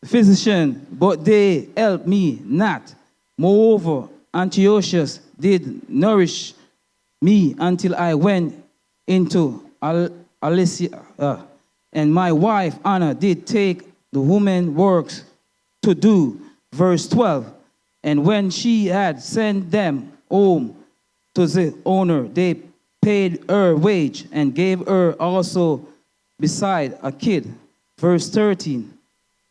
physician, but they helped me not. Moreover, Antiochus did nourish me until I went into Alicia, and my wife Anna did take the woman works to do. Verse 12. And when she had sent them home to the owner, they paid her wage and gave her also beside a kid. Verse 13.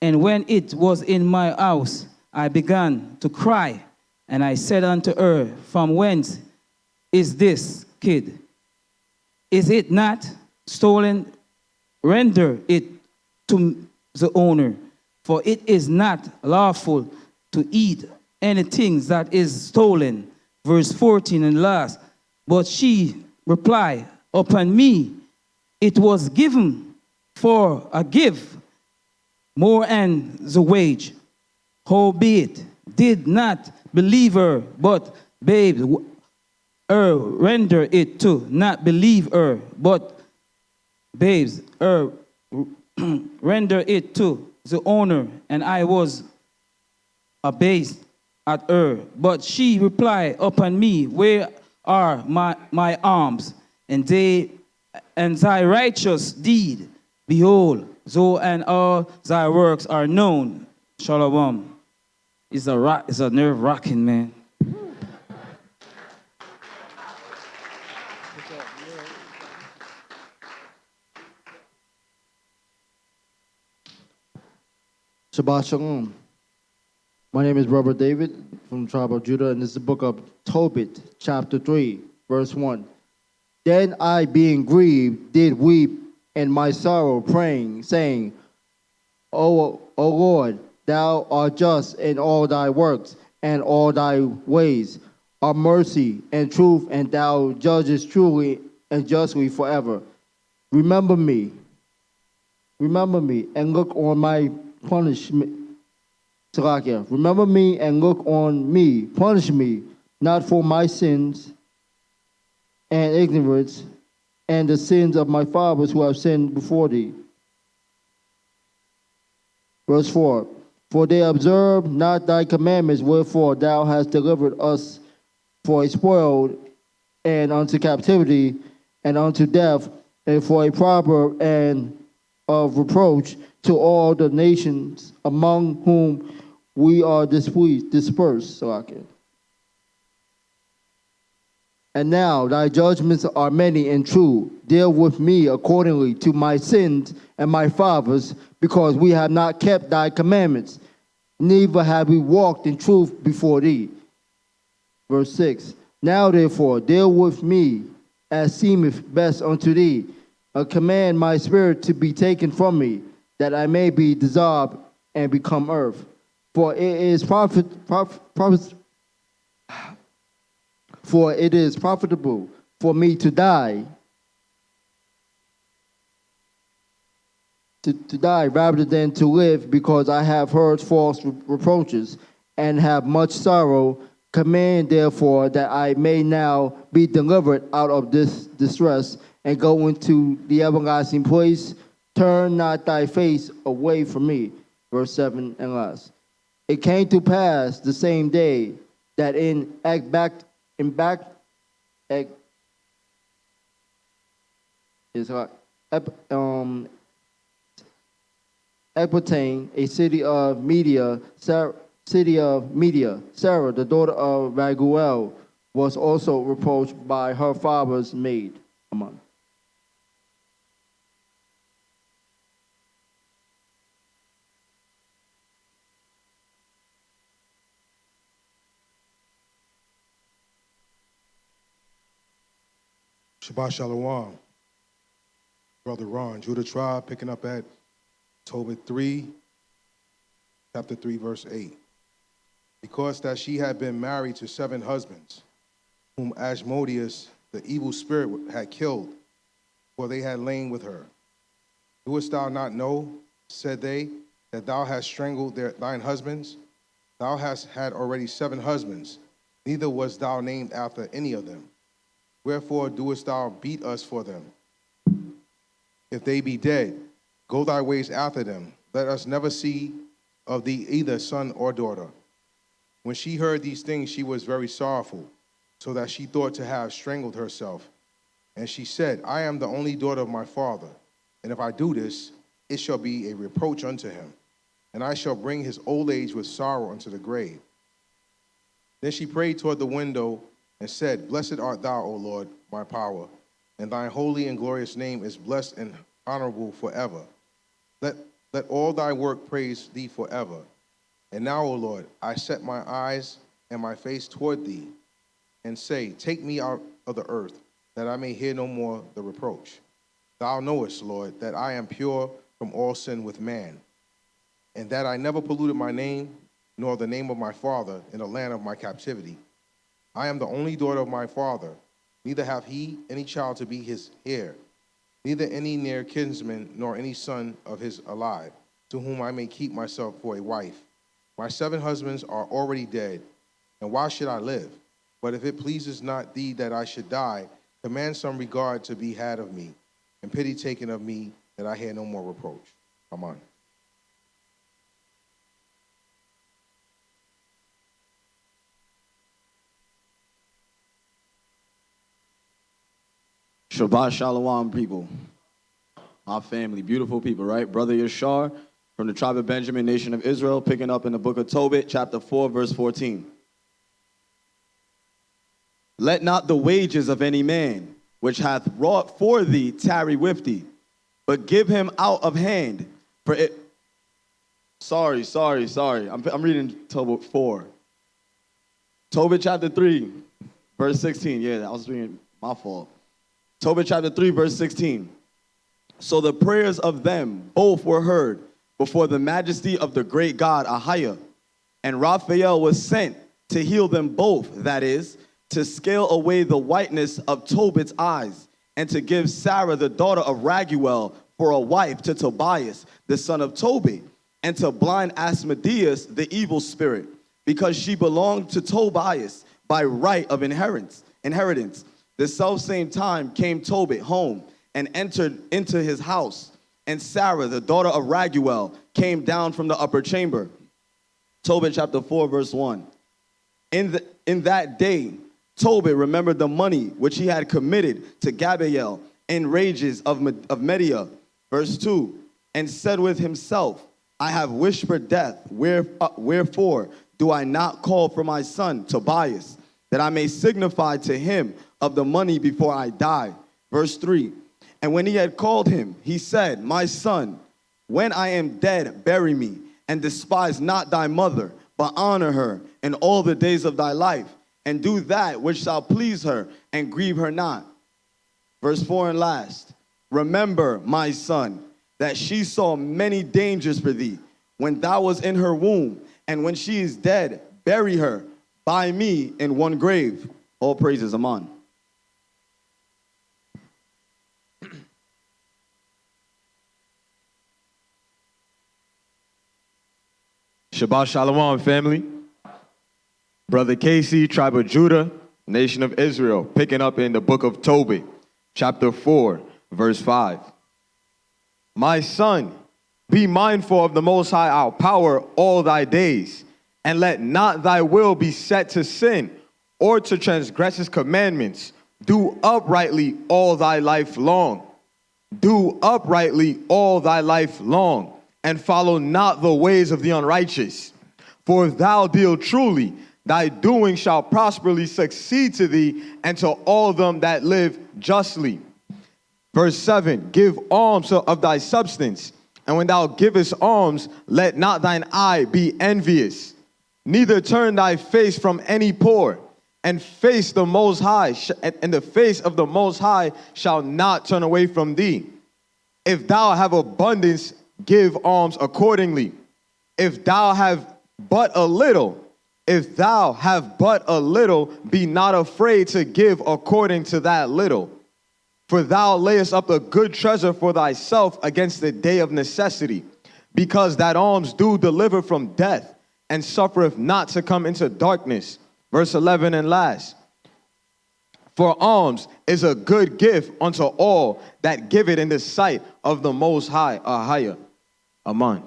And when it was in my house, I began to cry, and I said unto her, from whence is this kid? Is it not stolen? Render it to the owner, for it is not lawful to eat anything that is stolen. Verse 14 and last. But she replied, upon me it was given for a gift more than the wage. Howbeit did not believe her, but babes her render it to not believe her, but babes her render it to the owner, and I was abased at her. But she replied upon me, where are my arms? And thy righteous deed, behold, though and all thy works are known. Shalom. It's a nerve-wracking, man. Shabbat Shalom. My name is Robert David from the tribe of Judah, and this is the book of Tobit, chapter 3, verse 1. Then I, being grieved, did weep in my sorrow, praying, saying, O Lord, thou art just in all thy works, and all thy ways are mercy and truth, and thou judgest truly and justly forever. Remember me, and look on my punishment. Salakia. Remember me and look on me. Punish me, not for my sins and ignorance, and the sins of my fathers who have sinned before thee. Verse 4. For they observe not thy commandments, wherefore thou hast delivered us for a spoil, and unto captivity, and unto death, and for a proverb and of reproach to all the nations among whom we are dispersed. And now thy judgments are many and true. Deal with me accordingly to my sins and my fathers, because we have not kept thy commandments, neither have we walked in truth before thee. Verse 6. Now therefore deal with me as seemeth best unto thee. Command my spirit to be taken from me, that I may be dissolved and become earth. For it is profitable for me to die, to die rather than to live, because I have heard false reproaches and have much sorrow. Command therefore that I may now be delivered out of this distress and go into the everlasting place. Turn not thy face away from me. Verse 7 and last. It came to pass the same day that in Ecbatane, a city of Media, Sarah, the daughter of Raguel, was also reproached by her father's maid. Come on. Shabbat Shalom. Brother Ron, Judah tribe, picking up at Tobit 3, chapter 3, verse 8. Because that she had been married to 7 husbands, whom Asmodeus, the evil spirit, had killed, for they had lain with her. Doest thou not know, said they, that thou hast strangled thine husbands? Thou hast had already 7 husbands, neither wast thou named after any of them. Wherefore doest thou beat us for them? If they be dead, Go thy ways after them. Let us never see of thee either son or daughter. When she heard these things, she was very sorrowful, so that she thought to have strangled herself. And she said, I am the only daughter of my father, and if I do this, it shall be a reproach unto him, and I shall bring his old age with sorrow unto the grave. Then she prayed toward the window and said, Blessed art thou, O Lord, my power, and thy holy and glorious name is blessed and honorable forever. Let all thy work praise thee forever. And now, O Lord, I set my eyes and my face toward thee, and say, Take me out of the earth, that I may hear no more the reproach. Thou knowest, Lord, that I am pure from all sin with man, and that I never polluted my name, nor the name of my father in the land of my captivity. I am the only daughter of my father, neither hath he any child to be his heir, neither any near kinsman, nor any son of his alive, to whom I may keep myself for a wife. My 7 husbands are already dead, and why should I live? But if it pleases not thee that I should die, command some regard to be had of me, and pity taken of me, that I hear no more reproach. Come on. Shabbat Shalom, people. Our family, beautiful people, right? Brother Yashar from the tribe of Benjamin, nation of Israel, picking up in the book of Tobit, chapter 4, verse 14. Let not the wages of any man, which hath wrought for thee, tarry with thee, but give him out of hand. For it. Sorry. I'm reading Tobit 4. Tobit chapter 3, verse 16. Yeah, I was reading, my fault. Tobit chapter 3, verse 16. So the prayers of them both were heard before the majesty of the great God Ahiah, and Raphael was sent to heal them both, that is, to scale away the whiteness of Tobit's eyes, and to give Sarah, the daughter of Raguel, for a wife to Tobias, the son of Tobit, and to blind Asmodeus, the evil spirit, because she belonged to Tobias by right of inheritance. The selfsame time came Tobit home and entered into his house, and Sarah, the daughter of Raguel, came down from the upper chamber. Tobit chapter 4, verse 1. In that day, Tobit remembered the money which he had committed to Gabar in rages of Media. Verse 2. And said with himself, I have wished for death, wherefore do I not call for my son Tobias, that I may signify to him of the money before I die. Verse 3. And when he had called him, he said, My son, when I am dead, bury me, and despise not thy mother, but honor her in all the days of thy life, and do that which shall please her, and grieve her not. Verse 4 and last. Remember, my son, that she saw many dangers for thee when thou was in her womb, and when she is dead, bury her by me in one grave. All praises, Amen. Shabbat Shalom, family. Brother Casey, tribe of Judah, nation of Israel, picking up in the book of Tobit, chapter 4, verse 5. My son, be mindful of the Most High our power all thy days, and let not thy will be set to sin or to transgress his commandments. Do uprightly all thy life long. Do uprightly all thy life long, and follow not the ways of the unrighteous. For if thou deal truly, thy doing shall prosperly succeed to thee and to all them that live justly. Verse 7, give alms of thy substance, and when thou givest alms, let not thine eye be envious. Neither turn thy face from any poor, and face the Most High, and the face of the Most High shall not turn away from thee. If thou have abundance, give alms accordingly. If thou have but a little, be not afraid to give according to that little. For thou layest up a good treasure for thyself against the day of necessity, because that alms do deliver from death, and suffereth not to come into darkness. Verse 11 and last. For alms is a good gift unto all that give it in the sight of the Most High, higher. Amen.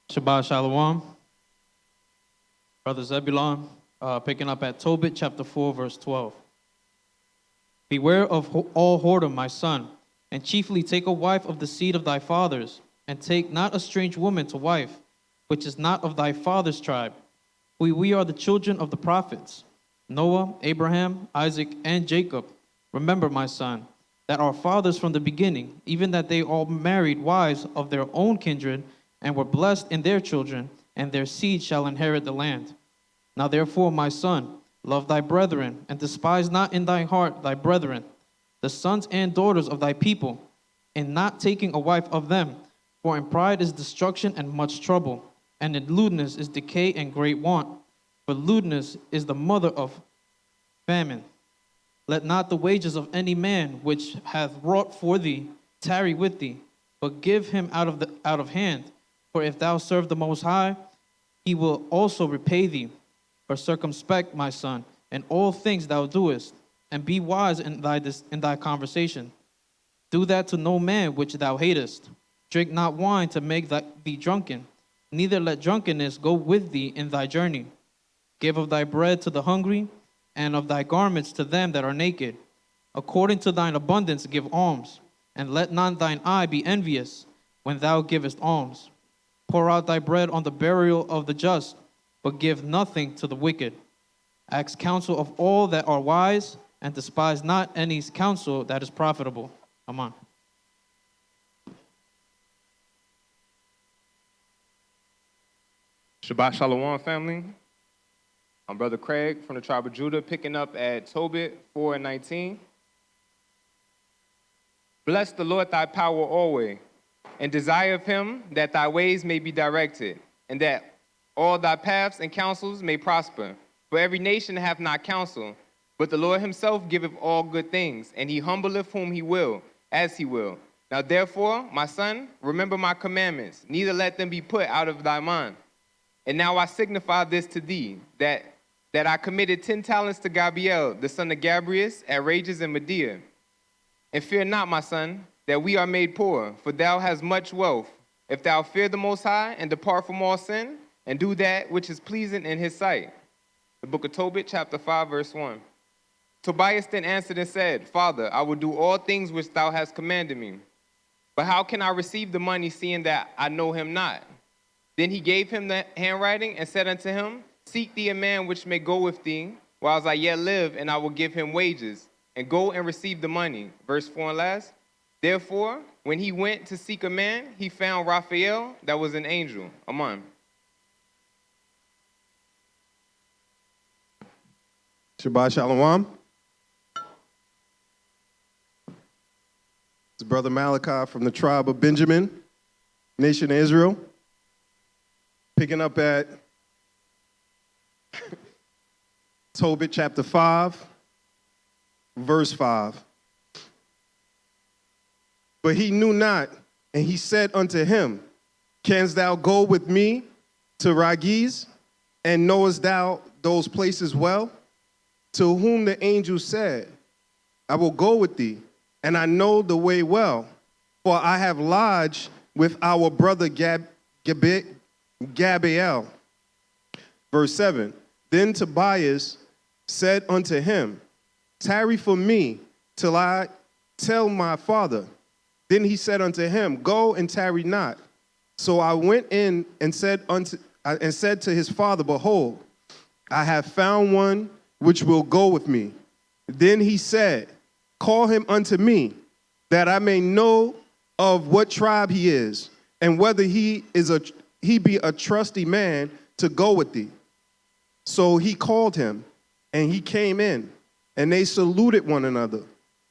Shabbat Shalom. Brother Zebulon, picking up at Tobit chapter 4, verse 12. Beware of all whoredom, my son, and chiefly take a wife of the seed of thy fathers, and take not a strange woman to wife, which is not of thy father's tribe. We are the children of the prophets, Noah, Abraham, Isaac, and Jacob. Remember, my son, that our fathers from the beginning, even that they all married wives of their own kindred, and were blessed in their children, and their seed shall inherit the land. Now therefore, my son, love thy brethren, and despise not in thy heart thy brethren, the sons and daughters of thy people, in not taking a wife of them. For in pride is destruction and much trouble, and in lewdness is decay and great want. For lewdness is the mother of famine. Let not the wages of any man which hath wrought for thee tarry with thee, but give him out of hand. For if thou serve the Most High, he will also repay thee. But circumspect, my son, in all things thou doest, and be wise in thy conversation. Do that to no man which thou hatest. Drink not wine to make thee drunken, neither let drunkenness go with thee in thy journey. Give of thy bread to the hungry, and of thy garments to them that are naked. According to thine abundance give alms, and let not thine eye be envious when thou givest alms. Pour out thy bread on the burial of the just, but give nothing to the wicked. Ask counsel of all that are wise, and despise not any counsel that is profitable. Amen. Shabbat Shalom, family. I'm Brother Craig from the tribe of Judah, picking up at Tobit 4:19. Bless the Lord thy power always, and desire of him that thy ways may be directed, and that all thy paths and counsels may prosper. For every nation hath not counsel, but the Lord himself giveth all good things, and he humbleth whom he will, as he will. Now therefore, my son, remember my commandments, neither let them be put out of thy mind. And now I signify this to thee, that I committed 10 talents to Gabriel, the son of Gabrias, at Rages in Medea. And fear not, my son, that we are made poor, for thou hast much wealth. If thou fear the Most High, and depart from all sin, and do that which is pleasing in his sight. The book of Tobit, chapter 5, verse 1. Tobias then answered and said, Father, I will do all things which thou hast commanded me. But how can I receive the money, seeing that I know him not? Then he gave him the handwriting, and said unto him, Seek thee a man which may go with thee, whiles I yet live, and I will give him wages, and go and receive the money. Verse 4 and last. Therefore, when he went to seek a man, he found Raphael, that was an angel. Amen. Shabbat Shalom. It's Brother Malachi from the tribe of Benjamin, nation of Israel. Picking up at Tobit chapter 5, verse 5. But he knew not, and he said unto him, Canst thou go with me to Rages, and knowest thou those places well? To whom the angel said, I will go with thee, and I know the way well, for I have lodged with our brother Gabriel. Verse 7, Then Tobias said unto him, Tarry for me till I tell my father. Then he said unto him, Go and tarry not. So I went in and said to his father, Behold, I have found one which will go with me. Then he said, Call him unto me, that I may know of what tribe he is, and whether he be a trusty man to go with thee. So he called him, and he came in, and they saluted one another.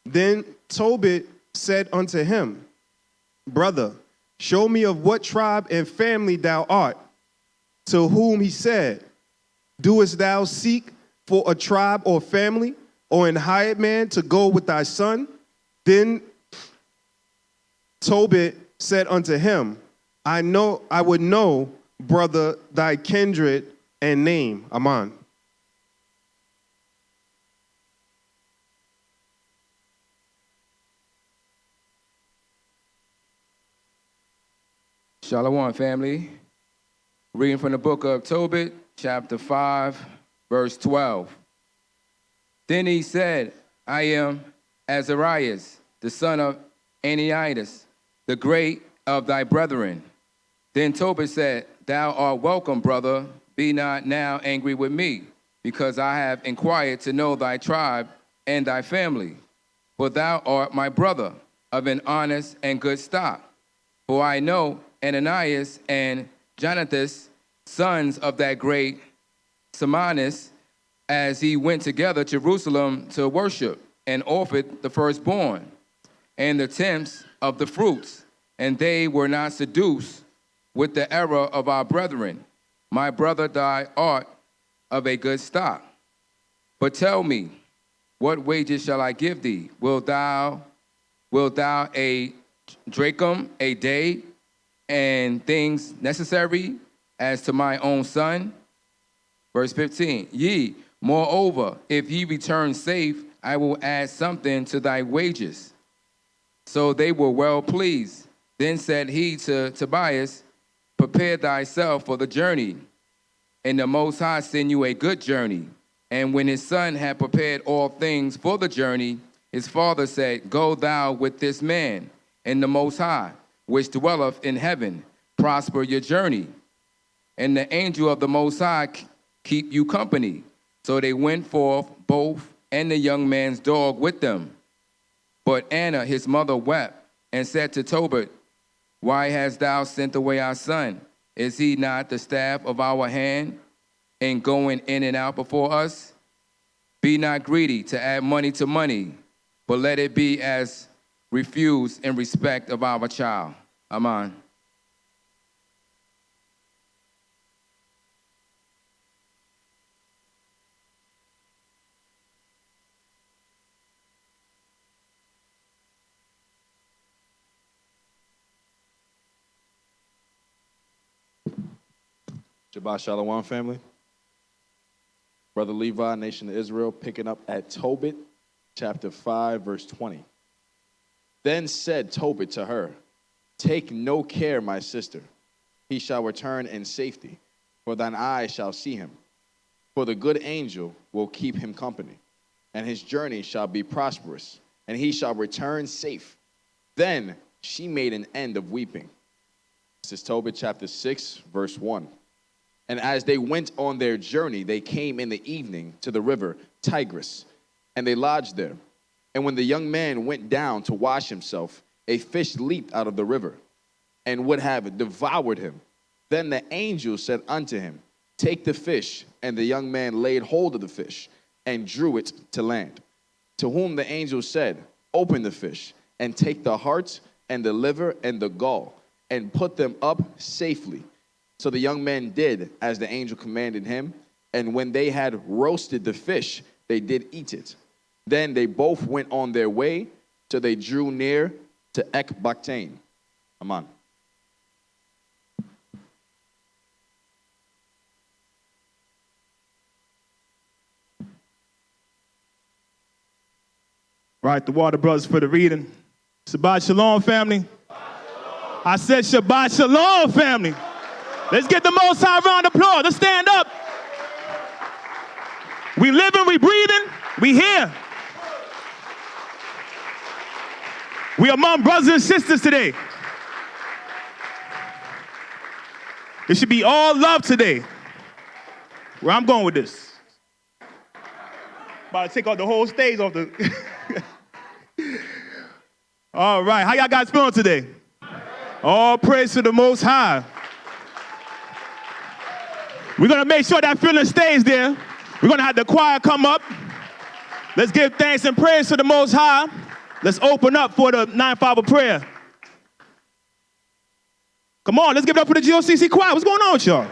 Then Tobit said unto him, Brother, show me of what tribe and family thou art. To whom he said, Doest thou seek for a tribe or family, or an hired man to go with thy son? Then Tobit said unto him, I would know, brother, thy kindred and name. Aman. Shalom, family. Reading from the book of Tobit, chapter 5, verse 12. Then he said, I am Azarias, the son of Aniidas, the great of thy brethren. Then Tobit said, Thou art welcome, brother. Be not now angry with me, because I have inquired to know thy tribe and thy family. For thou art my brother, of an honest and good stock. For I know Ananias and Jonathan, sons of that great Simonis, as he went together to Jerusalem to worship, and offered the firstborn and the tenths of the fruits, and they were not seduced with the error of our brethren. My brother, thou art of a good stock. But tell me, what wages shall I give thee? Wilt thou a drachm a day, and things necessary as to my own son? Verse 15, Ye, moreover, if ye return safe, I will add something to thy wages. So they were well pleased. Then said he to Tobias, Prepare thyself for the journey, and the Most High send you a good journey. And when his son had prepared all things for the journey, his father said, Go thou with this man, and the Most High, which dwelleth in heaven, prosper your journey. And the angel of the Most High keep you company. So they went forth, both, and the young man's dog with them. But Anna, his mother, wept, and said to Tobit, Why hast thou sent away our son? Is he not the staff of our hand, in going in and out before us? Be not greedy to add money to money, but let it be as refused in respect of our child. Amen. Shabbat Shalom, family. Brother Levi, nation of Israel, picking up at Tobit, chapter 5, verse 20. Then said Tobit to her, Take no care, my sister. He shall return in safety, for thine eye shall see him. For the good angel will keep him company, and his journey shall be prosperous, and he shall return safe. Then she made an end of weeping. This is Tobit chapter 6, verse 1. And as they went on their journey, they came in the evening to the river Tigris, and they lodged there. And when the young man went down to wash himself, a fish leaped out of the river, and would have devoured him. Then the angel said unto him, Take the fish. And the young man laid hold of the fish, and drew it to land. To whom the angel said, Open the fish, and take the heart, and the liver, and the gall, and put them up safely. So the young man did as the angel commanded him, and when they had roasted the fish, they did eat it. Then they both went on their way till they drew near to Ecbatane. Aman. Right, the water brothers for the reading. Shabbat Shalom, family. I said Shabbat Shalom, family. Let's get the Most High round of applause. Let's stand up. We living, we breathing, we here. We among brothers and sisters today. It should be all love today. Where I'm going with this. About to take off the whole stage off the... All right, how y'all guys feeling today? All praise to the Most High. We're going to make sure that feeling stays there. We're going to have the choir come up. Let's give thanks and praise to the Most High. Let's open up for the 9-5 prayer. Come on, let's give it up for the G.O.C.C choir. What's going on with y'all?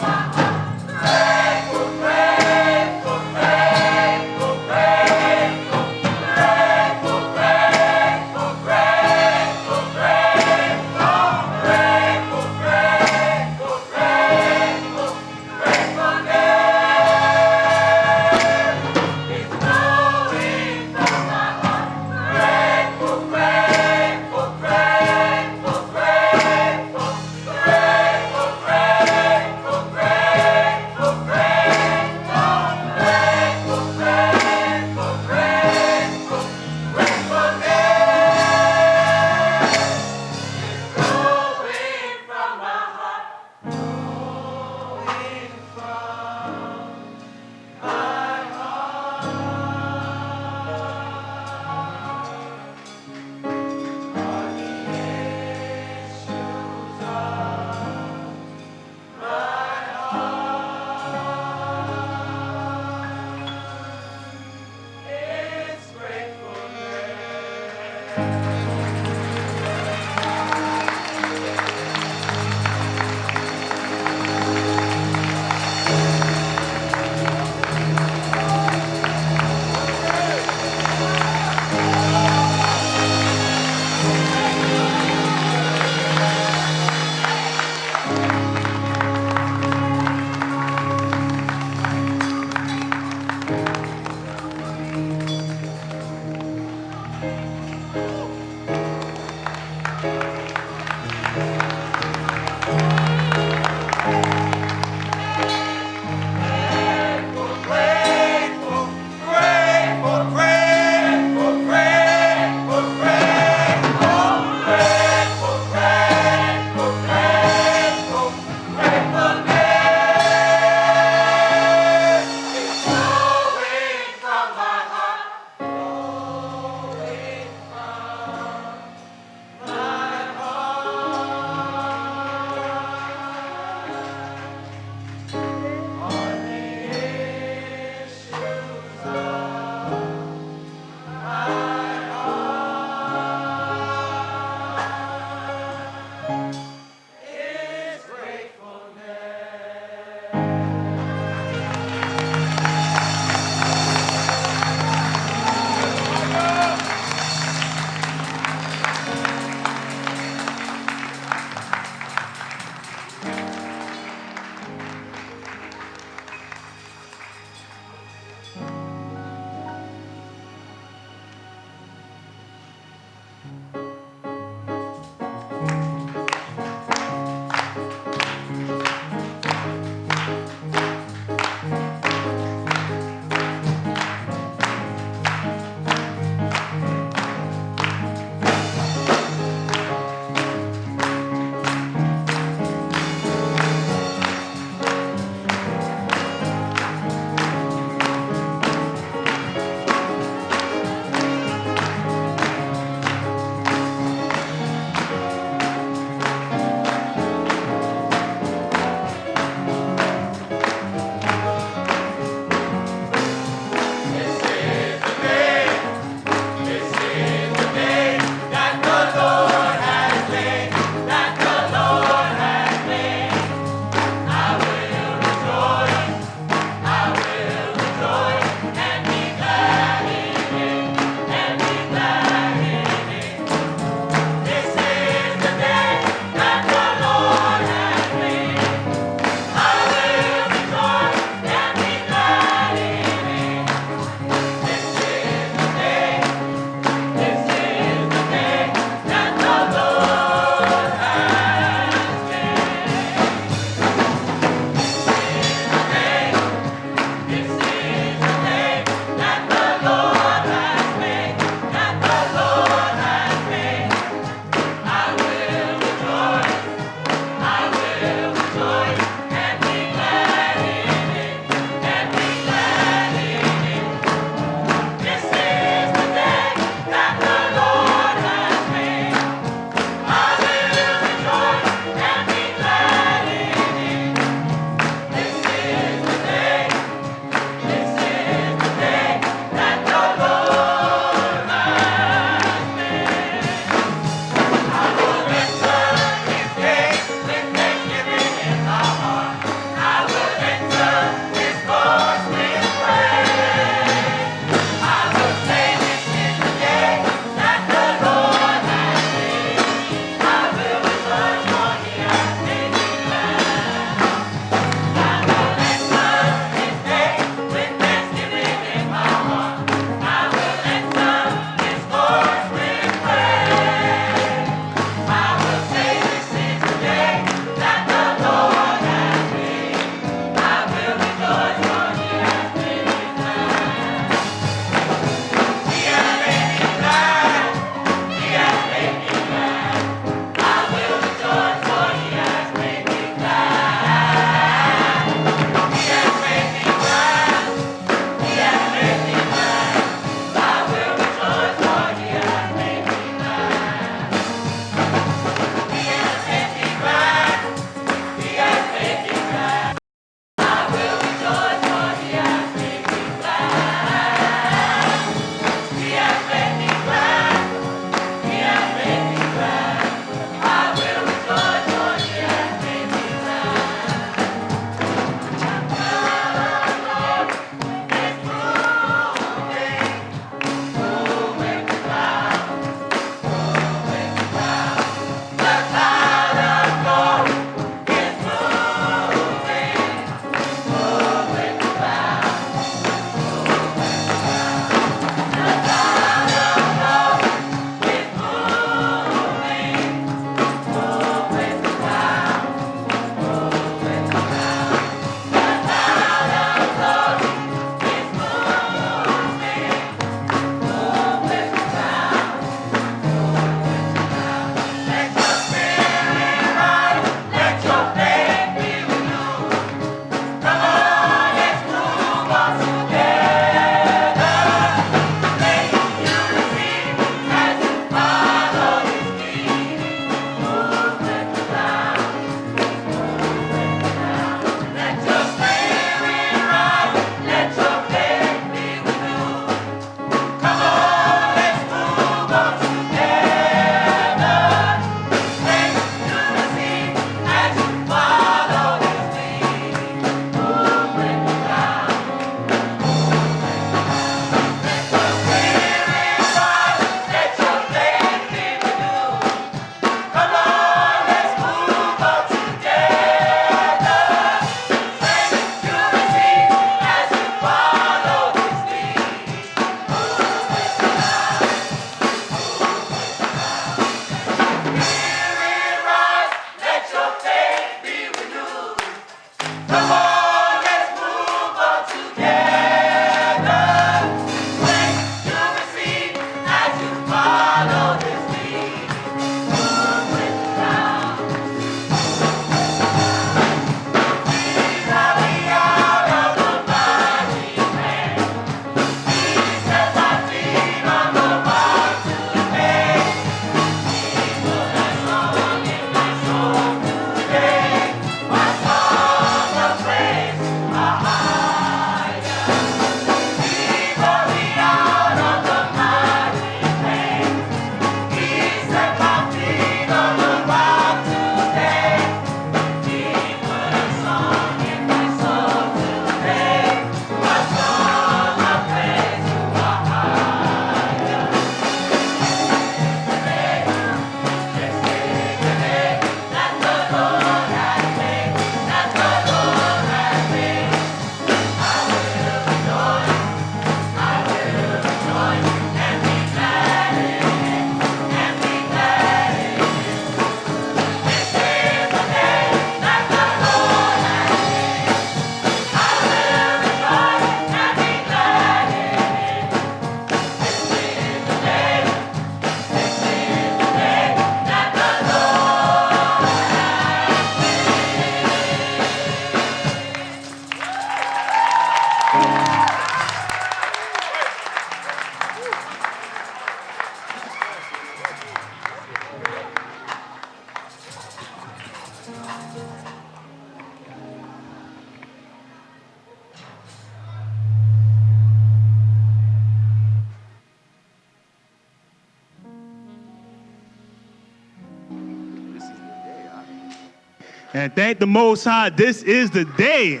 And thank the Most High, this is the day.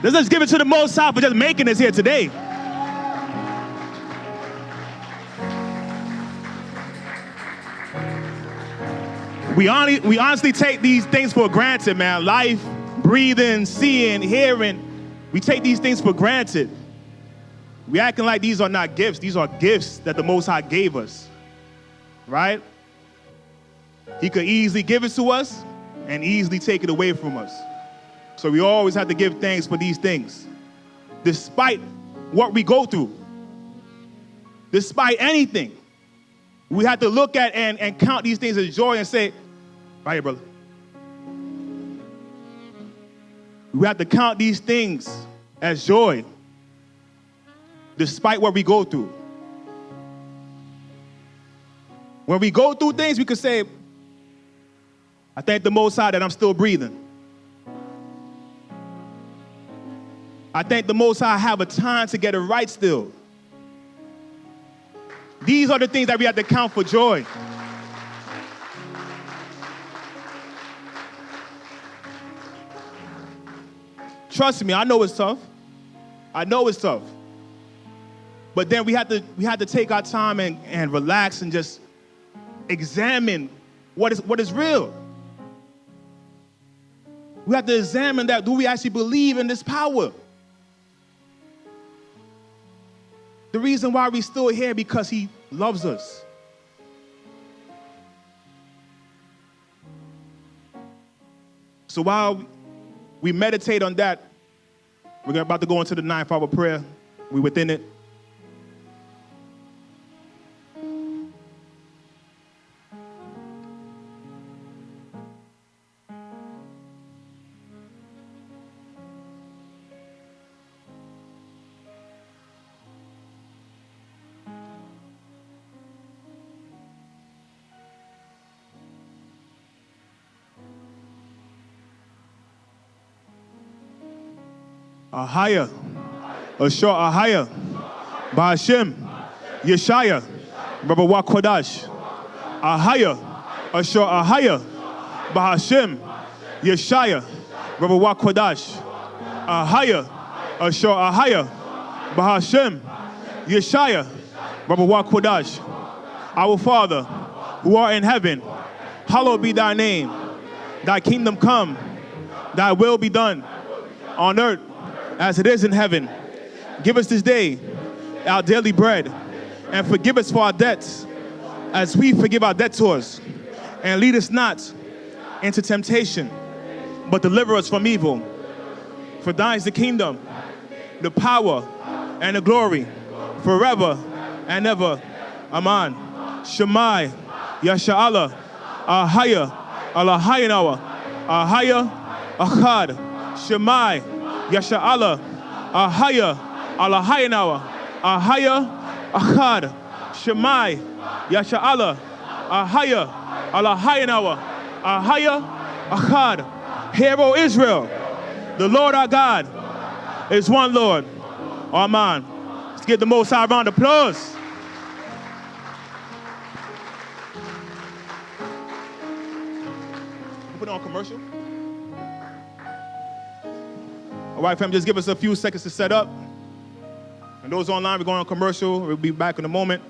Let's just give it to the Most High for just making us here today. We honestly take these things for granted, man. Life, breathing, seeing, hearing. We take these things for granted. We acting like these are not gifts. These are gifts that the Most High gave us, right? He could easily give it to us and easily take it away from us. So we always have to give thanks for these things. Despite what we go through, despite anything, we have to look at and count these things as joy and say, right here, brother. We have to count these things as joy, despite what we go through. When we go through things, we could say, I thank the Most High that I'm still breathing. I thank the Most High I have a time to get it right still. These are the things that we have to count for joy. Trust me, I know it's tough. I know it's tough. But then we have to take our time and relax and just examine what is real. We have to examine that. Do we actually believe in this power? The reason why we're still here because he loves us. So while we meditate on that, we're about to go into the 9th hour prayer. We're within it. Ahaya, Ashur Ahaya, Ba'ashem, Yeshaya, Rabba Kodash, Ahaya, Ashur Ahaya, Ba'ashem, Yeshaya, Rabba Kodash, Ahaya, Ashur Ahaya, Ba'ashem, Yeshaya, Rabba Kodash. Our Father, who art in heaven, hallowed be thy name. Thy kingdom come, thy will be done on earth as it is in heaven. Give us this day our daily bread, and forgive us for our debts as we forgive our debtors. And lead us not into temptation, but deliver us from evil. For thine is the kingdom, the power, and the glory, forever and ever. Amen. Shemai, Yasha'Allah, Ahaya, Allahayanawa, Ahaya, Achad, Shemai, Yasha'Allah, Ahaya, Allahayanawa, Ahaya, Achad, Shemai, Yasha'Allah, Ahaya, Allahayanawa, Ahaya, Achad. Hear, O Israel, the Lord our God is one Lord. Amen. Let's give the Most High a round of applause. Put it on commercial. All right, fam, just give us a few seconds to set up. And those online, we're going on commercial. We'll be back in a moment.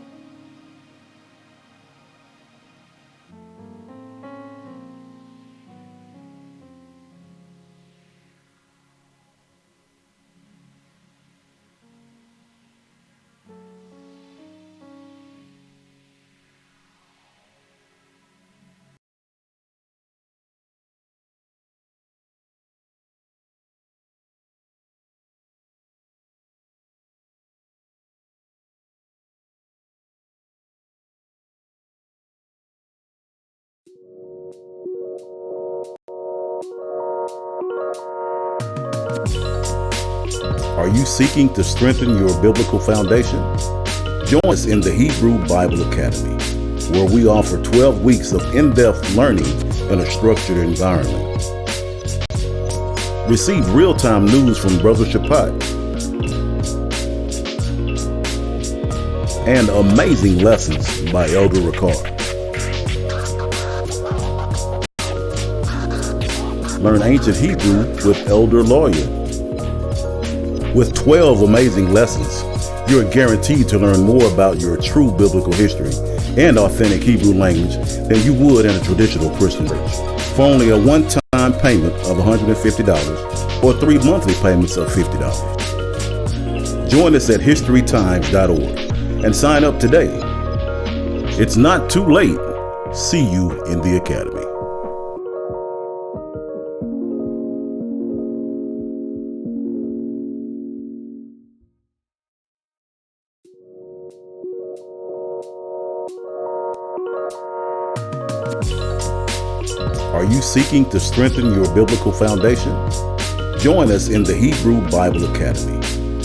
Are you seeking to strengthen your biblical foundation? Join us in the Hebrew Bible Academy, where we offer 12 weeks of in-depth learning in a structured environment. Receive real-time news from Brother Shapat and amazing lessons by Elder Rawchaa. Learn ancient Hebrew with Elder Lawya. With 12 amazing lessons, you are guaranteed to learn more about your true biblical history and authentic Hebrew language than you would in a traditional Christian church. For only a one-time payment of $150 or 3 monthly payments of $50. Join us at historytimes.org and sign up today. It's not too late. See you in the academy. Are you seeking to strengthen your biblical foundation? Join us in the Hebrew Bible Academy,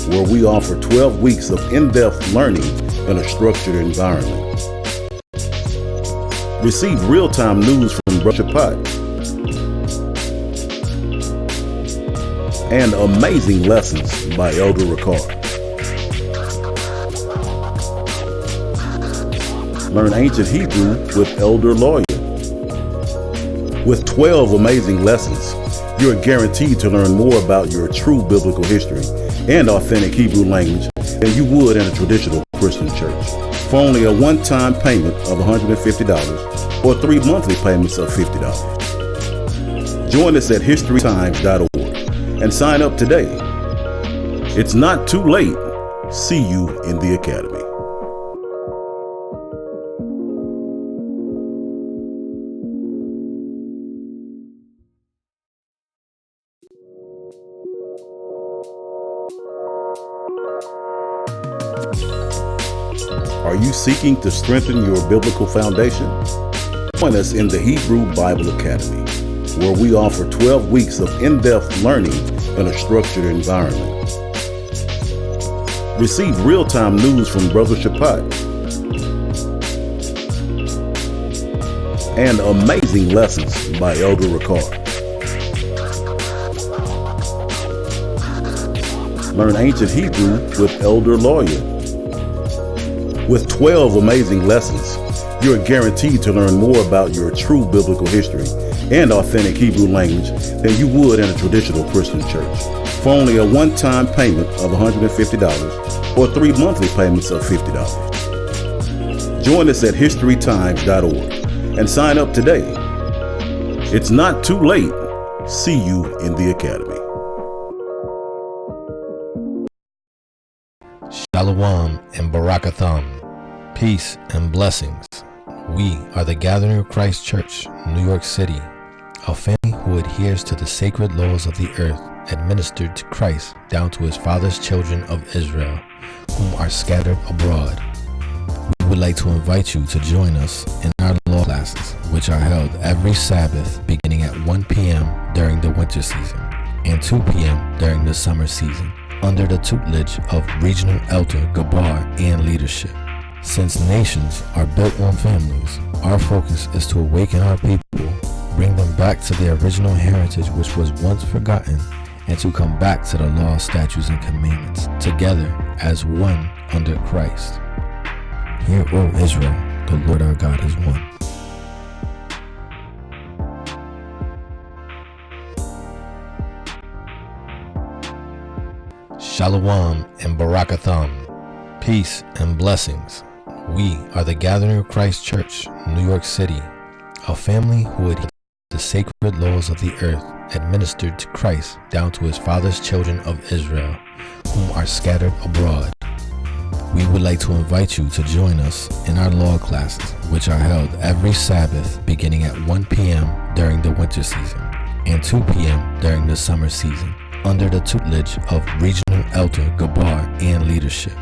where we offer 12 weeks of in-depth learning in a structured environment. Receive real-time news from Rawchaa and amazing lessons by Elder Rawchaa. Learn ancient Hebrew with Elder Lawya. With 12 amazing lessons, you are guaranteed to learn more about your true biblical history and authentic Hebrew language than you would in a traditional Christian church. For only a one-time payment of $150 or 3 monthly payments of $50. Join us at historytimes.org and sign up today. It's not too late. See you in the academy. Are you seeking to strengthen your biblical foundation? Join us in the Hebrew Bible Academy, where we offer 12 weeks of in-depth learning in a structured environment. Receive real-time news from Rawchaa and amazing lessons by Elder Rawchaa. Learn ancient Hebrew with Elder Lawya. With 12 amazing lessons, you are guaranteed to learn more about your true biblical history and authentic Hebrew language than you would in a traditional Christian church. For only a one-time payment of $150 or 3 monthly payments of $50. Join us at historytimes.org and sign up today. It's not too late. See you in the academy. Shalom and Barakatham, peace and blessings. We are the Gathering of Christ Church, New York City, a family who adheres to the sacred laws of the earth administered to Christ down to his father's children of Israel, whom are scattered abroad. We would like to invite you to join us in our law classes, which are held every Sabbath beginning at 1 p.m. during the winter season and 2 p.m. during the summer season, under the tutelage of Regional Elder Gabar and leadership. Since nations are built on families, our focus is to awaken our people, bring them back to their original heritage which was once forgotten, and to come back to the law, statutes, and commandments, together as one under Christ. Hear, O Israel, the Lord our God is one. Shalom and Barakatham, peace and blessings. We are the Gathering of Christ Church, New York City, a family who adheres to the sacred laws of the earth administered to Christ down to his father's children of Israel, whom are scattered abroad. We would like to invite you to join us in our law classes, which are held every Sabbath beginning at 1 p.m. during the winter season and 2 p.m. during the summer season, under the tutelage of Regional Elder Gabar and leadership.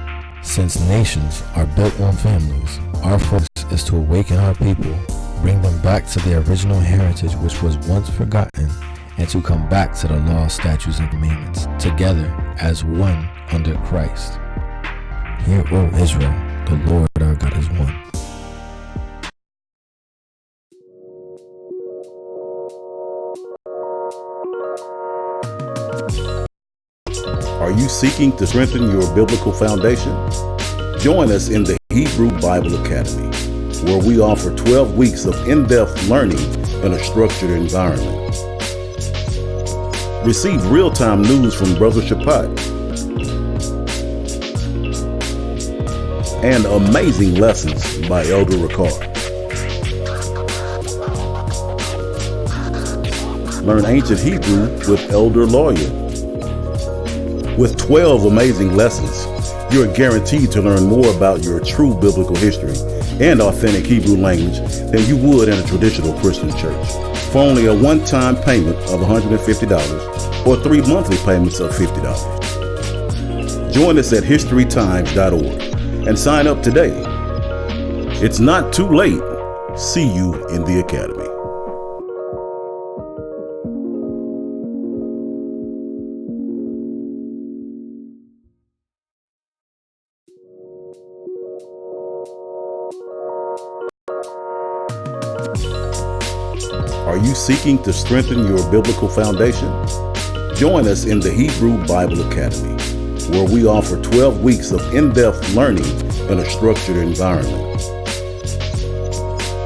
Since nations are built on families, our focus is to awaken our people, bring them back to their original heritage which was once forgotten, and to come back to the law, statutes, and commandments, together as one under Christ. Hear, O Israel, the Lord our God is one. Are you seeking to strengthen your biblical foundation? Join us in the Hebrew Bible Academy, where we offer 12 weeks of in-depth learning in a structured environment. Receive real-time news from Brother Shapat and amazing lessons by Elder Rawchaa. Learn ancient Hebrew with Elder Lawya. With 12 amazing lessons, you are guaranteed to learn more about your true biblical history and authentic Hebrew language than you would in a traditional Christian church for only a one-time payment of $150 or 3 monthly payments of $50. Join us at historytimes.org and sign up today. It's not too late. See you in the academy. Are you seeking to strengthen your biblical foundation? Join us in the Hebrew Bible Academy, where we offer 12 weeks of in-depth learning in a structured environment.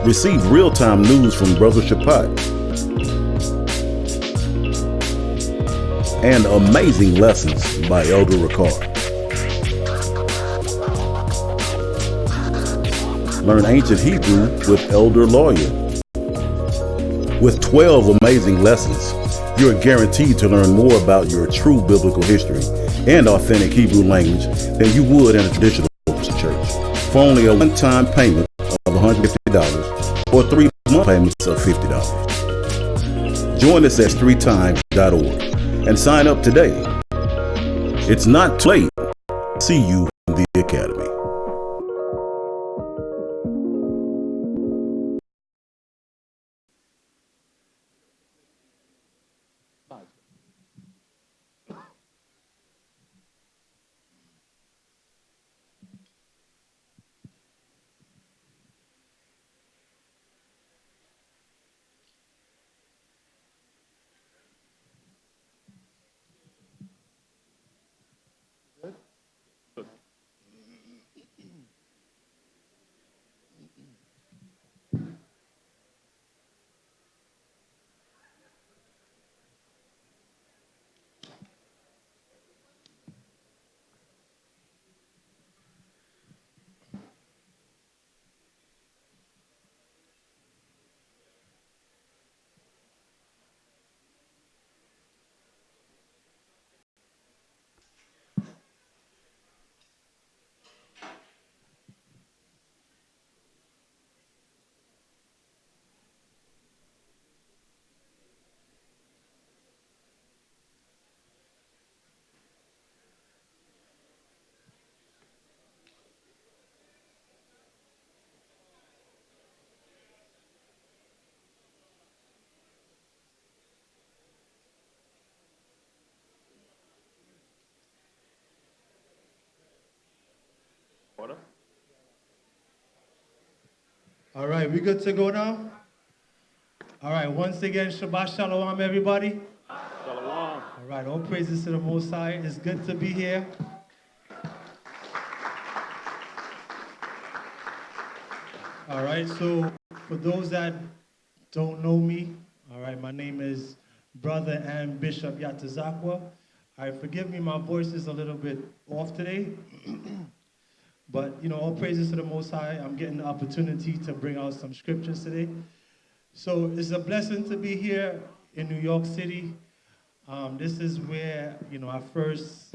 Receive real-time news from Brother Shapat and amazing lessons by Elder Rawchaa. Learn ancient Hebrew with Elder Lawya. With 12 amazing lessons, you are guaranteed to learn more about your true biblical history and authentic Hebrew language than you would in a traditional church for only a one-time payment of $150 or 3 month payments of $50. Join us at historytimes.org and sign up today. It's not too late. See you in the academy. All right, we good to go now? All right, once again, Shabbat Shalom, everybody. Shalom. All right, all praises to the Most High. It's good to be here. All right, so for those that don't know me, all right, my name is Brother and Bishop Yatazakwa. All right, forgive me, my voice is a little bit off today. But, you know, all praises to the Most High. I'm getting the opportunity to bring out some scriptures today. So it's a blessing to be here in New York City. This is where, you know, I first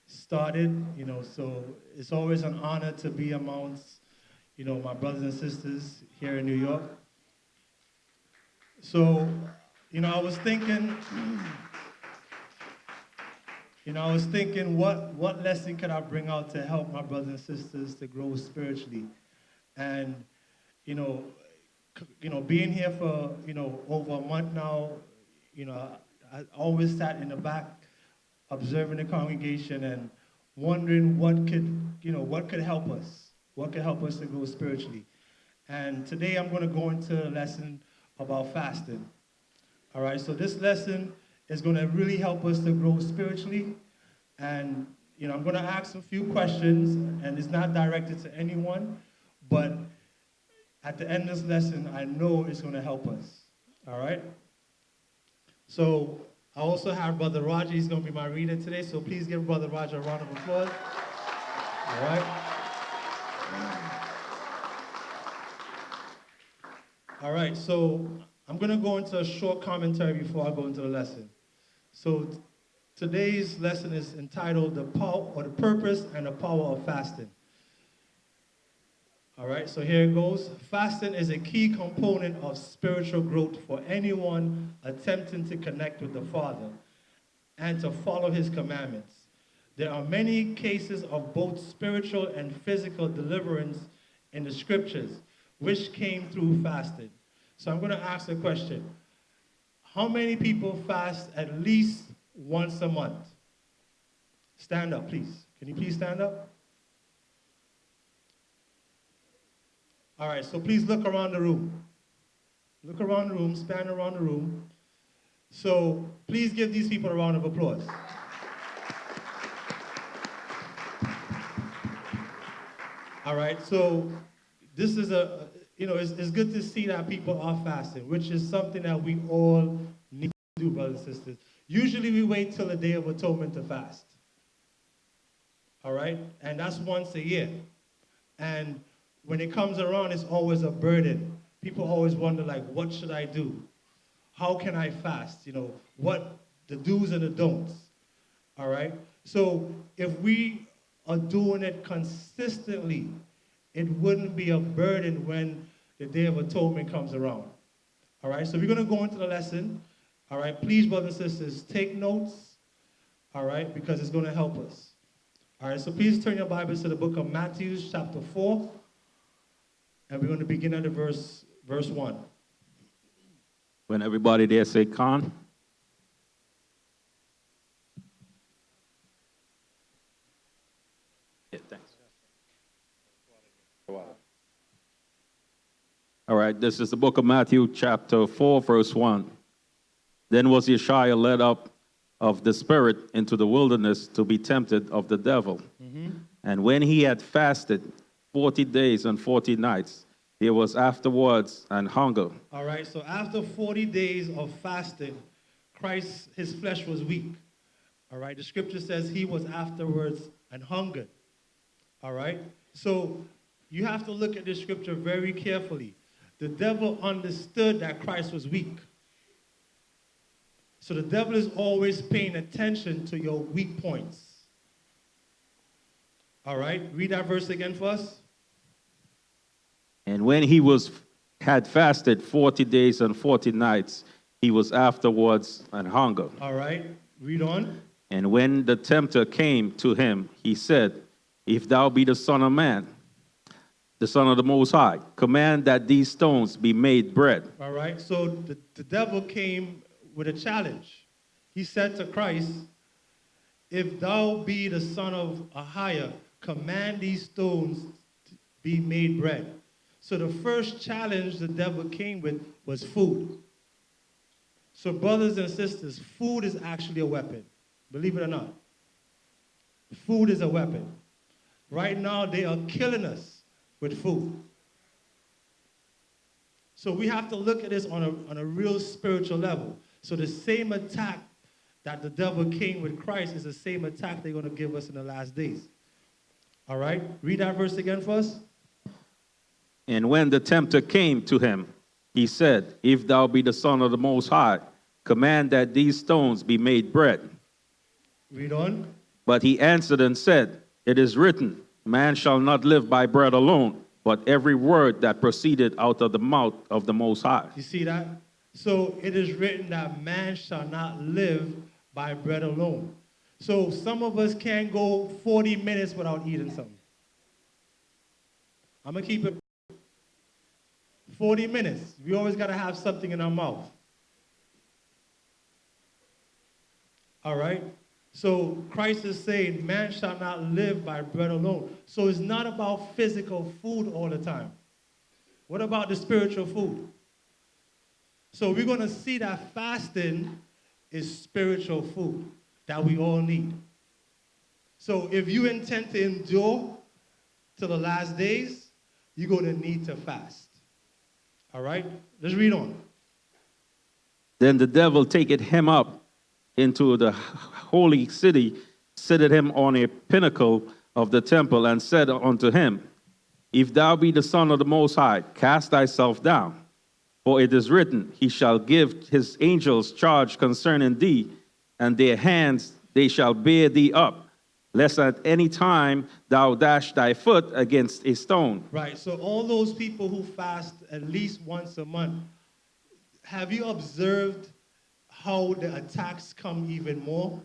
started, you know, so it's always an honor to be amongst, you know, my brothers and sisters here in New York. So, you know, I was thinking, what lesson could I bring out to help my brothers and sisters to grow spiritually? And, you know, being here for, you know, over a month now, you know, I always sat in the back observing the congregation and wondering what could help us? What could help us to grow spiritually? And today I'm going to go into a lesson about fasting. All right, so this lesson is going to really help us to grow spiritually. And, you know, I'm going to ask a few questions, and it's not directed to anyone, but at the end of this lesson, I know it's going to help us. All right? So I also have Brother Rawchaa. He's going to be my reader today, so please give Brother Rawchaa a round of applause. All right? All right, so I'm going to go into a short commentary before I go into the lesson. So today's lesson is entitled The Power or the Purpose and the Power of Fasting. All right, so here it goes. Fasting is a key component of spiritual growth for anyone attempting to connect with the Father and to follow his commandments. There are many cases of both spiritual and physical deliverance in the scriptures, which came through fasting. So I'm going to ask a question. How many people fast at least once a month? Stand up, please. Can you please stand up? All right, so please look around the room. Look around the room, span around the room. So please give these people a round of applause. All right, so this is it's good to see that people are fasting, which is something that we all need to do, brothers and sisters. Usually we wait till the Day of Atonement to fast. All right, and that's once a year. And when it comes around, it's always a burden. People always wonder, like, what should I do? How can I fast? What the do's and the don'ts. All right? So if we are doing it consistently, it wouldn't be a burden when the Day of Atonement comes around. All right? So we're going to go into the lesson. All right? Please, brothers and sisters, take notes. All right? Because it's going to help us. All right? So please turn your Bibles to the book of Matthew, chapter 4. And we're going to begin at the verse 1. When everybody there say con. Yeah, thanks. All right, this is the book of Matthew, chapter 4, verse 1. Then was Yeshua led up of the Spirit into the wilderness to be tempted of the devil. Mm-hmm. And when he had fasted 40 days and 40 nights, he was afterwards and hunger. All right, so after 40 days of fasting, Christ, his flesh was weak. All right, the scripture says he was afterwards and hungered. All right, so you have to look at this scripture very carefully. The devil understood that Christ was weak. So the devil is always paying attention to your weak points. All right, read that verse again for us. And when he had fasted 40 days and 40 nights, he was afterwards and hunger. All right, read on. And when the tempter came to him, he said, If thou be the Son of Man, the Son of the Most High, command that these stones be made bread. All right, so the devil came with a challenge. He said to Christ, if thou be the Son of Ahiah, command these stones to be made bread. So the first challenge the devil came with was food. So brothers and sisters, food is actually a weapon. Believe it or not. Food is a weapon. Right now, they are killing us with food. So we have to look at this on a real spiritual level. So the same attack that the devil came with Christ is the same attack they're going to give us in the last days. All right? Read that verse again for us. And when the tempter came to him, he said, If thou be the Son of the Most High, command that these stones be made bread. Read on. But he answered and said, It is written, Man shall not live by bread alone, but every word that proceeded out of the mouth of the Most High. You see that? So it is written that man shall not live by bread alone. So some of us can't go 40 minutes without eating something. I'm going to keep it 40 minutes. We always got to have something in our mouth. All right? So Christ is saying, man shall not live by bread alone. So it's not about physical food all the time. What about the spiritual food? So we're going to see that fasting is spiritual food that we all need. So if you intend to endure to the last days, you're going to need to fast. All right? Let's read on. Then the devil taketh him up into the holy city, seated him on a pinnacle of the temple, and said unto him, If thou be the Son of the Most High, cast thyself down. For it is written, He shall give his angels charge concerning thee, and their hands they shall bear thee up, lest at any time thou dash thy foot against a stone. Right, so all those people who fast at least once a month, have you observed how the attacks come even more?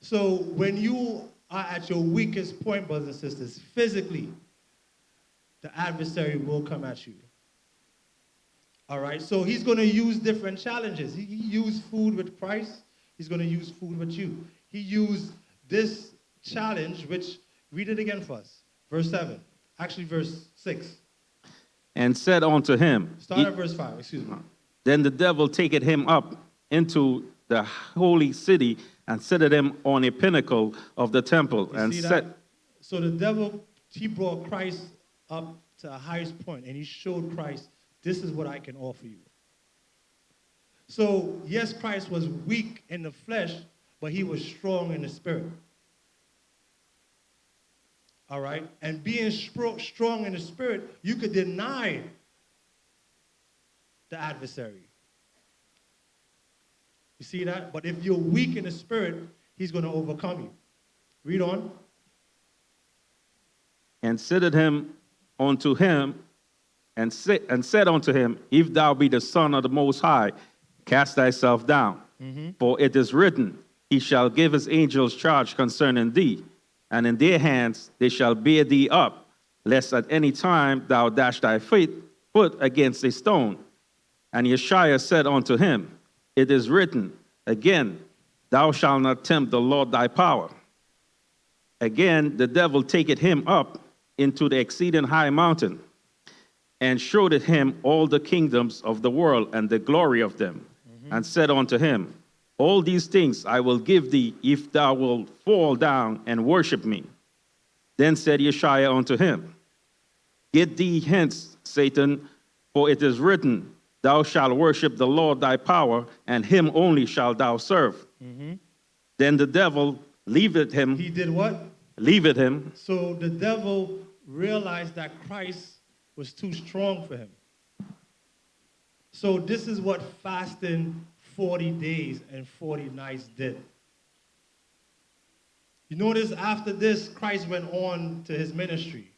So when you are at your weakest point, brothers and sisters, physically, the adversary will come at you. All right, so he's going to use different challenges. He used food with Christ. He's going to use food with you. He used this challenge, which, read it again for us. Verse 7. Actually, verse 6. And said unto him. Start at verse 5, excuse me. Then the devil taketh him up into the holy city, and set him on a pinnacle of the temple, and said. So the devil, he brought Christ up to the highest point, and he showed Christ, this is what I can offer you. So, yes, Christ was weak in the flesh, but he was strong in the spirit. All right? And being strong in the spirit, you could deny the adversary. You see that? But if you're weak in the spirit, he's going to overcome you. Read on. And seated him unto him, and said unto him, If thou be the Son of the Most High, cast thyself down. For it is written, He shall give his angels charge concerning thee, and in their hands they shall bear thee up, lest at any time thou dash thy foot against a stone. And Yeshua said unto him, It is written, again, Thou shalt not tempt the Lord thy power. Again, the devil taketh him up into the exceeding high mountain, and showed him all the kingdoms of the world and the glory of them, and said unto him, All these things I will give thee, if thou wilt fall down and worship me. Then said Yeshua unto him, Get thee hence, Satan, for it is written, Thou shalt worship the Lord thy power, and him only shalt thou serve. Then the devil leaveth him. He did what? Leaveth him. So the devil realized that Christ was too strong for him. So this is what fasting 40 days and 40 nights did. You notice after this, Christ went on to his ministry.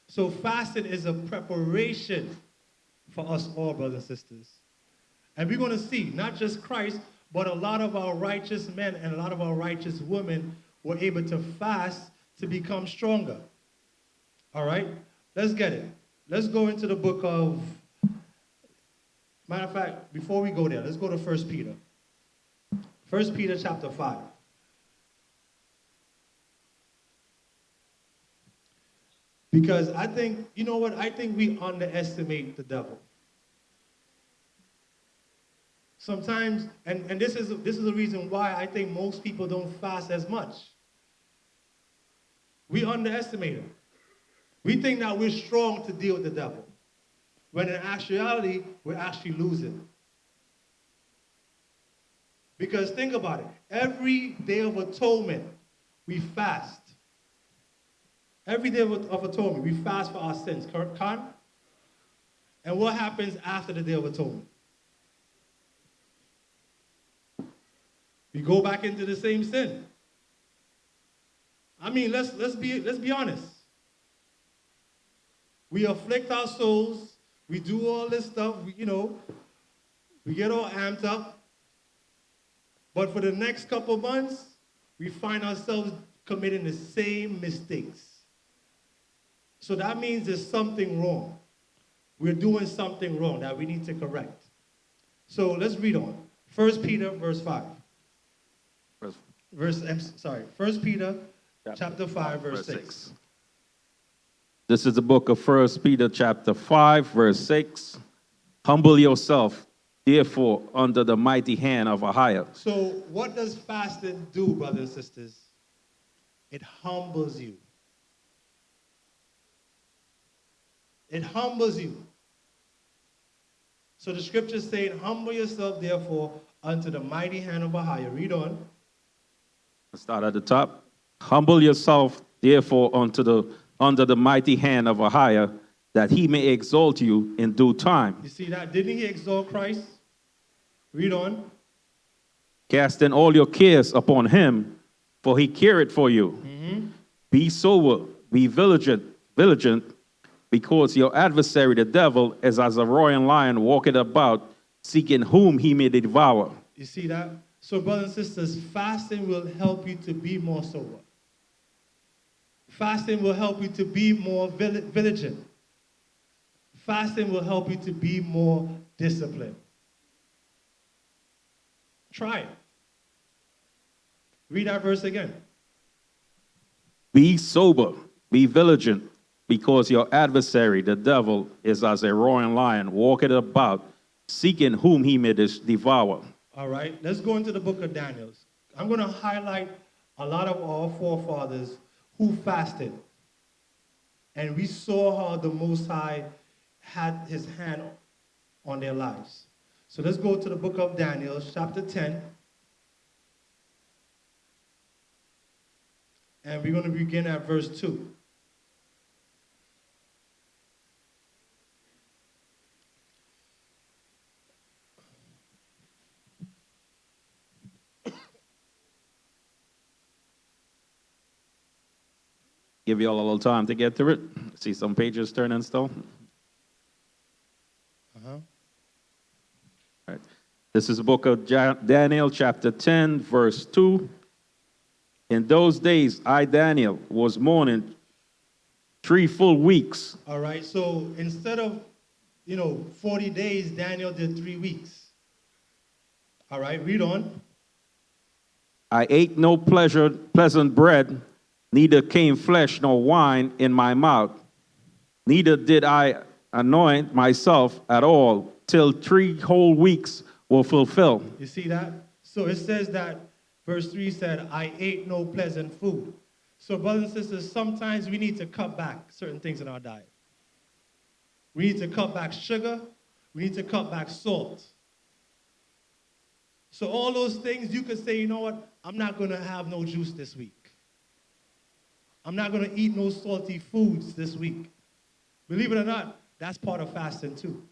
So fasting is a preparation for us all, brothers and sisters. And we're going to see, not just Christ, but a lot of our righteous men and a lot of our righteous women were able to fast to become stronger. All right? Let's get it. Let's go into the book of, matter of fact, before we go there, let's go to 1 Peter. 1 Peter chapter 5. Because I think, you know what? I think we underestimate the devil. Sometimes, and this is the reason why I think most people don't fast as much. We underestimate him. We think that we're strong to deal with the devil, when in actuality, we're actually losing. Because think about it. Every day of atonement, we fast. Every day of atonement, we fast for our sins. Correct? And what happens after the day of atonement? We go back into the same sin. I mean, let's be honest. We afflict our souls. We do all this stuff. We get all amped up. But for the next couple of months, we find ourselves committing the same mistakes. So that means there's something wrong. We're doing something wrong that we need to correct. So let's read on. 1 Peter verse 5. 1 Peter chapter 5, verse 6. This is the book of 1 Peter chapter 5, verse 6. Humble yourself, therefore, under the mighty hand of a higher. So what does fasting do, brothers and sisters? It humbles you. It humbles you. So the scripture saying, humble yourself therefore unto the mighty hand of Ahiah. Read on. Let's start at the top. Humble yourself therefore under the mighty hand of Ahiah, that he may exalt you in due time. You see that? Didn't he exalt Christ? Read on. Casting all your cares upon him, for he careth for you. Be sober, be vigilant, because your adversary, the devil, is as a roaring lion walking about, seeking whom he may devour. You see that? So, brothers and sisters, fasting will help you to be more sober. Fasting will help you to be more vigilant. Fasting will help you to be more disciplined. Try it. Read that verse again. Be sober, be vigilant, because your adversary, the devil, is as a roaring lion, walking about, seeking whom he may devour. All right, let's go into the book of Daniel. I'm going to highlight a lot of our forefathers who fasted. And we saw how the Most High had his hand on their lives. So let's go to the book of Daniel, chapter 10. And we're going to begin at verse 2. Give you all a little time to get through it. See some pages turning still. All right. This is the book of Daniel, chapter 10, verse 2. In those days, I, Daniel, was mourning 3 full weeks. All right, so instead of, 40 days, Daniel did 3 weeks. All right, read on. I ate no pleasant bread, neither came flesh nor wine in my mouth. Neither did I anoint myself at all till 3 whole weeks were fulfilled. You see that? So it says that verse 3 said, I ate no pleasant food. So brothers and sisters, sometimes we need to cut back certain things in our diet. We need to cut back sugar. We need to cut back salt. So all those things, you could say, you know what? I'm not going to have no juice this week. I'm not going to eat no salty foods this week. Believe it or not, that's part of fasting too.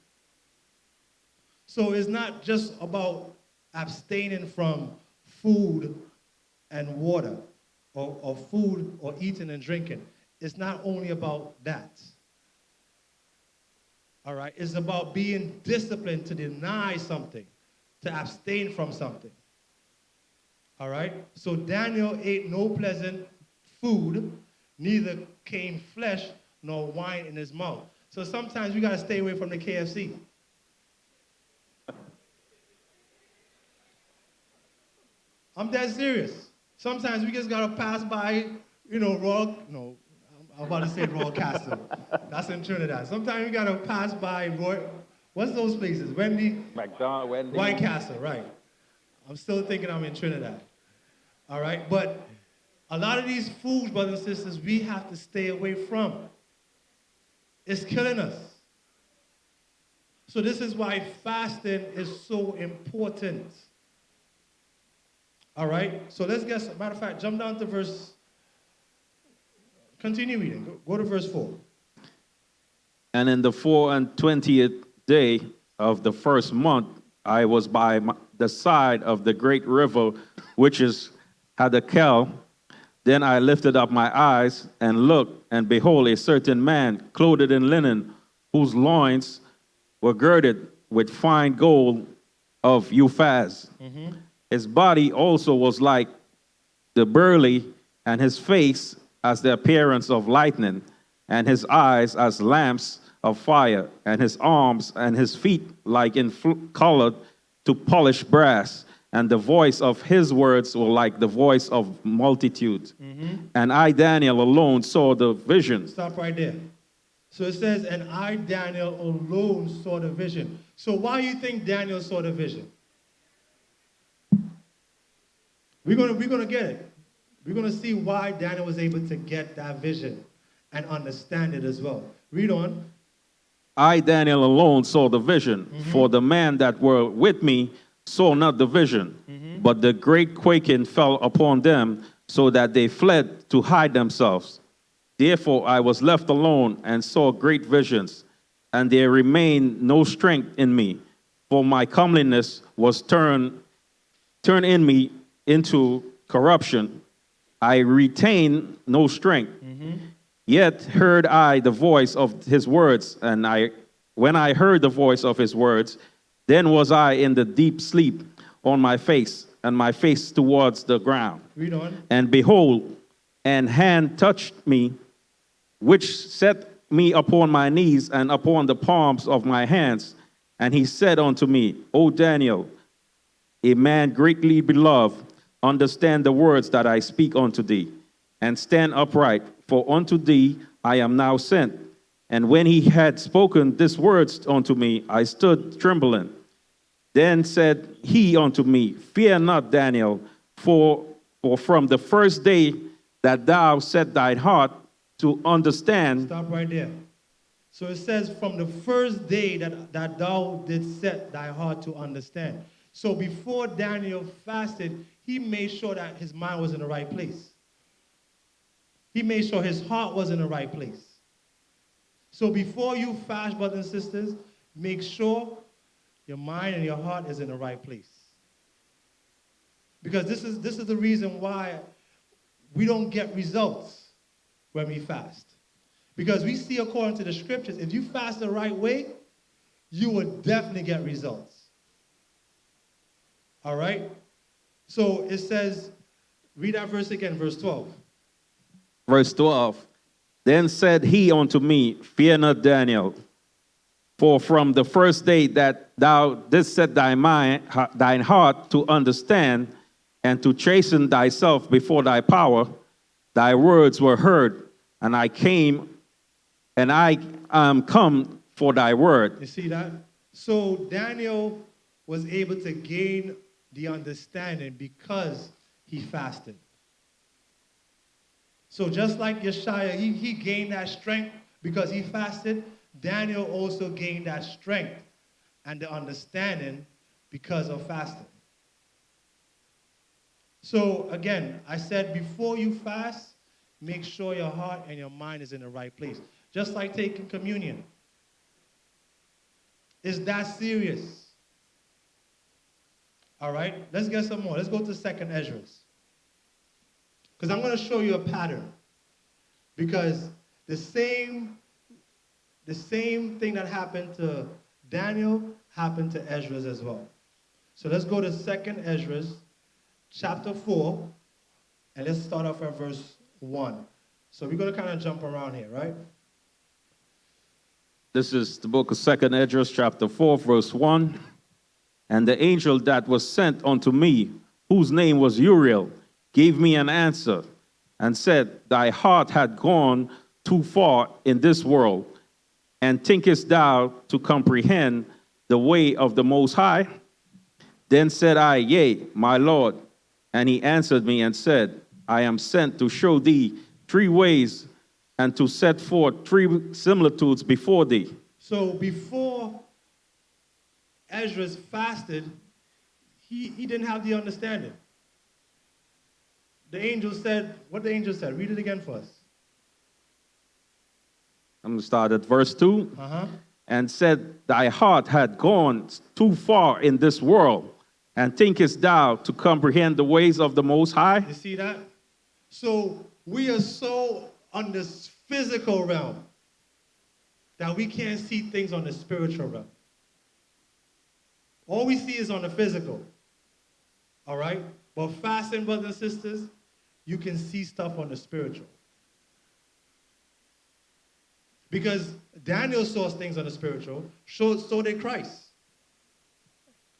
So it's not just about abstaining from food and water, or food or eating and drinking. It's not only about that. All right? It's about being disciplined to deny something, to abstain from something. All right? So Daniel ate no pleasant food, neither came flesh nor wine in his mouth. So sometimes we got to stay away from the KFC. I'm dead serious. Sometimes we just got to pass by, I'm about to say Rawchaa. That's in Trinidad. Sometimes we got to pass by what's those places? Wendy? McDonald's, Wendy. White Castle, right. I'm still thinking I'm in Trinidad. All right, but a lot of these foods, brothers and sisters, we have to stay away from. It's killing us. So this is why fasting is so important. All right, so let's get, matter of fact, jump down to continue reading. Go to verse 4. And in the 24th day of the first month, I was by the side of the great river, which is Hadakel. Then I lifted up my eyes and looked, and behold, a certain man clothed in linen, whose loins were girded with fine gold of Uphaz. His body also was like the barley, and his face as the appearance of lightning, and his eyes as lamps of fire, and his arms and his feet like colored to polished brass. And the voice of his words were like the voice of multitudes. And I, Daniel, alone saw the vision. Stop right there. So it says, and I, Daniel, alone saw the vision. So why do you think Daniel saw the vision? We're gonna get it. We're gonna see why Daniel was able to get that vision and understand it as well. Read on. I, Daniel, alone saw the vision, for the men that were with me saw not the vision. But the great quaking fell upon them, so that they fled to hide themselves. Therefore I was left alone and saw great visions, and there remained no strength in me, for my comeliness was turned in me into corruption. I retained no strength. Yet heard I the voice of his words, and when I heard the voice of his words, then was I in the deep sleep on my face, and my face towards the ground. Read on. And behold, an hand touched me, which set me upon my knees and upon the palms of my hands. And he said unto me, O Daniel, a man greatly beloved, understand the words that I speak unto thee, and stand upright, for unto thee I am now sent. And when he had spoken these words unto me, I stood trembling. Then said he unto me, Fear not, Daniel, for from the first day that thou set thine heart to understand. Stop right there. So it says, from the first day that thou did set thy heart to understand. So before Daniel fasted, he made sure that his mind was in the right place. He made sure his heart was in the right place. So before you fast, brothers and sisters, make sure your mind and your heart is in the right place. Because this is the reason why we don't get results when we fast. Because we see according to the scriptures, if you fast the right way, you will definitely get results. All right? So it says, read that verse again, verse 12. Verse 12. Then said he unto me, Fear not, Daniel, for from the first day that thou didst set thine heart to understand and to chasten thyself before thy power, thy words were heard, and I am come for thy word. You see that? So Daniel was able to gain the understanding because he fasted. So just like Yeshaya, he gained that strength because he fasted. Daniel also gained that strength and the understanding because of fasting. So again, I said before you fast, make sure your heart and your mind is in the right place. Just like taking communion. It's that serious. All right, let's get some more. Let's go to 2nd Ezra. Because I'm going to show you a pattern. Because the same thing that happened to Daniel happened to Ezra as well. So let's go to 2nd Ezra, chapter 4, and let's start off at verse 1. So we're going to kind of jump around here, right? This is the book of 2nd Ezra, chapter 4, verse 1. And the angel that was sent unto me, whose name was Uriel, gave me an answer, and said, Thy heart had gone too far in this world, and thinkest thou to comprehend the way of the Most High? Then said I, Yea, my Lord. And he answered me and said, I am sent to show thee 3 ways, and to set forth 3 similitudes before thee. So before Ezra fasted, he didn't have the understanding. The angel said, what the angel said? Read it again for us. I'm going to start at verse 2. And said, Thy heart had gone too far in this world, and thinkest thou to comprehend the ways of the Most High? You see that? So we are so on this physical realm that we can't see things on the spiritual realm. All we see is on the physical. All right? But fasting, brothers and sisters, you can see stuff on the spiritual. Because Daniel saw things on the spiritual, so did Christ.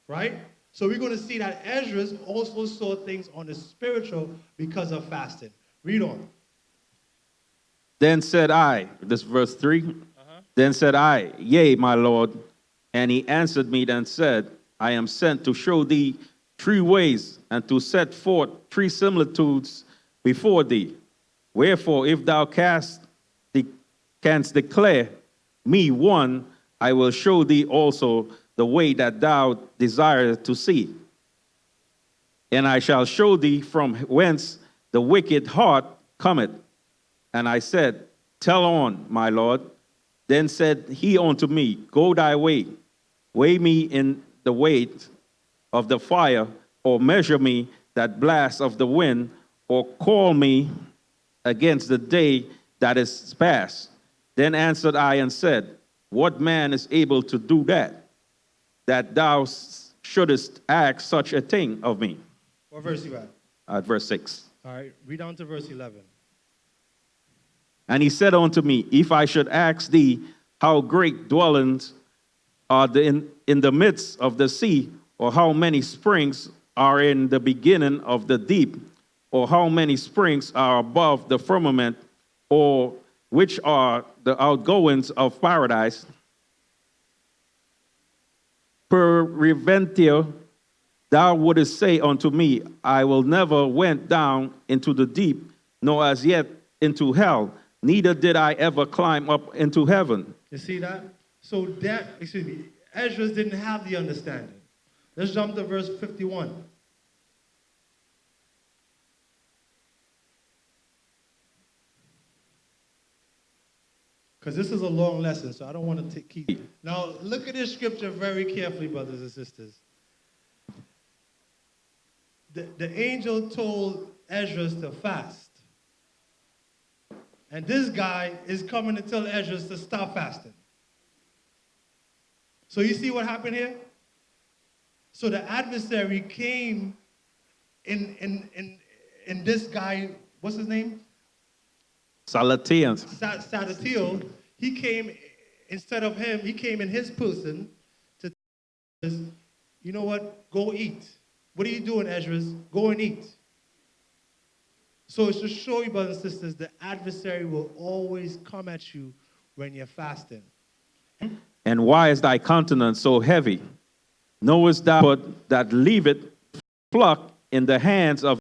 Right? So we're going to see that Ezra also saw things on the spiritual because of fasting. Read on. Then said I, this verse 3, Then said I, Yea, my Lord. And he answered me and said, I am sent to show thee 3 ways, and to set forth 3 similitudes before thee. Wherefore, if thou canst declare me one, I will show thee also the way that thou desirest to see. And I shall show thee from whence the wicked heart cometh. And I said, Tell on, my Lord. Then said he unto me, Go thy way, weigh me in the weight of the fire, or measure me that blast of the wind, or call me against the day that is past. Then answered I and said, What man is able to do that thou shouldest ask such a thing of me? What verse you at? At verse 6. All right, read down to verse 11. And he said unto me, If I should ask thee how great dwellings are in the midst of the sea, or how many springs are in the beginning of the deep, or how many springs are above the firmament, or which are the outgoings of paradise, peradventure thou wouldest say unto me, I will never went down into the deep, nor as yet into hell, neither did I ever climb up into heaven. You see that? So Ezra didn't have the understanding. Let's jump to verse 51. Because this is a long lesson, so I don't want to keep. Now, look at this scripture very carefully, brothers and sisters. The angel told Ezra to fast. And this guy is coming to tell Ezra to stop fasting. So you see what happened here? So the adversary came in this guy, what's his name? Salatiel. Salatiel. He came, instead of him, he came in his person to tell us, you know what, go eat. What are you doing, Ezra? Go and eat. So it's to show you, brothers and sisters, the adversary will always come at you when you're fasting. And why is thy countenance so heavy? Knowest thou but that leaveth flock in the hands of